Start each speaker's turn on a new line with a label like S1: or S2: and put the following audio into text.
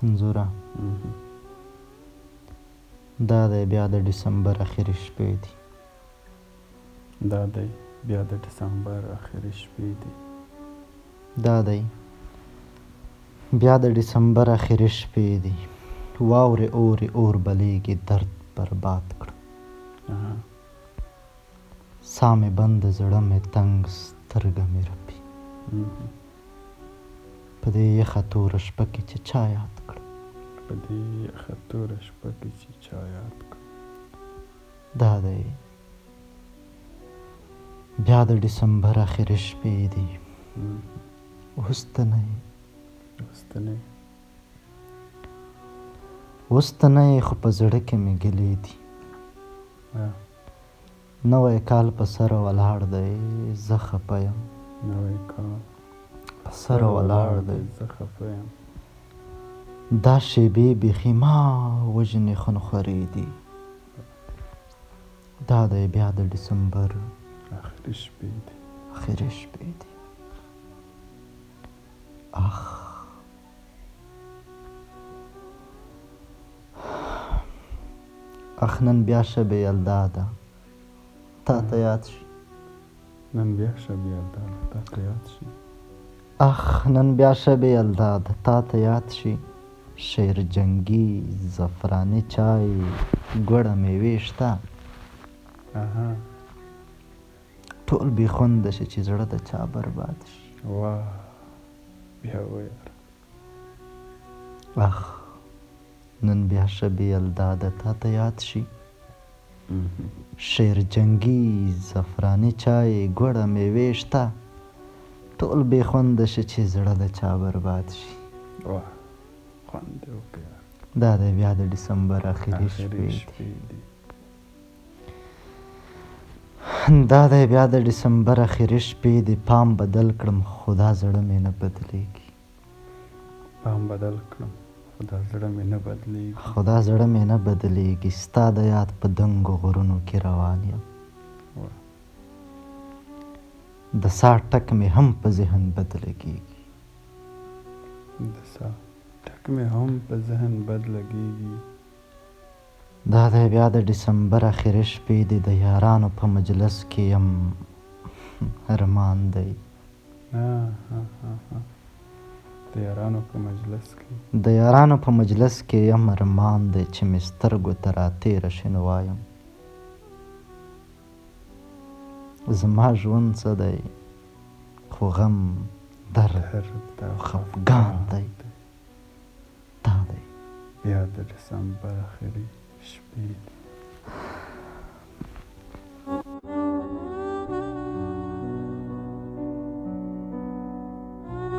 S1: انځوره دا دی بیا د ډسمبر اخرې شپې دي.
S2: دا دی بیا د ډسمبر اخرې شپې دي.
S1: دا دی بیا د ډسمبر اخرې شپې دي. واورې اورې اور بلیږي درد برباد کړه. ساه مې بنده زړه مې تنګ سترګه مې رپي. په دې یخه توره شپه کې چې چا یاد کړه.
S2: په دې یخه توره شپه کې چې چا یاد کړه.
S1: دا دی بیا د ډسمبر اخرې شپې دي. اوس ته نه یې خو په زړه کې مې ګیلې دي. نوی کال په سره ولاړ دی زه خفه یم.
S2: نوی کال
S1: په سره ولاړ دی
S2: زه خفه یم.
S1: دا شیبې بیخي ما وژنې خونخوارې دي. دا دی بیا د ډسمبر
S2: اخرې شپې دي. اخ نن بیا شب یلدا ده تا ته یاد شي. نن بیا شب یلدا ده تا ته یاد شي.
S1: اخ نن بیا شب یلدا ده تا ته یاد شي. شیر جنگی زعفراني چای ګوړه میوې شته. ټول بې خونده شي چې زړه د چا برباد شي.
S2: واه بیا ویار.
S1: اخ نن بیا شب یلدا ده تا ته یاد شي. شیر جنگی زعفراني چای ګوړه میوې شته. ټول بې خونده شي چې زړه د چا برباد شي.
S2: واه خوند دې وکړه.
S1: دا دی بیا د ډسمبر اخرې شپې دي. دا دی بیا د ډسمبر اخرې شپې دي. پام بدل کړم خو دا زړه مې نه بدلېږي. ستا د یاد په دنګو غرونو کې روان یم. د ساه ټک مې هم په ذهن بد لګېږي. دا دی بیا د ډسمبر اخرې شپې دي. د یارانو په مجلس کې یم ارمان دی.
S2: د یارانو
S1: په مجلس کې یم ارمان دی چې مې سترګو ته راتېره شي نو وایم زما ژوند څه دی خو غم درد او خفګان دی. دا دی
S2: بیا د ډسمبر اخرې شپې دي.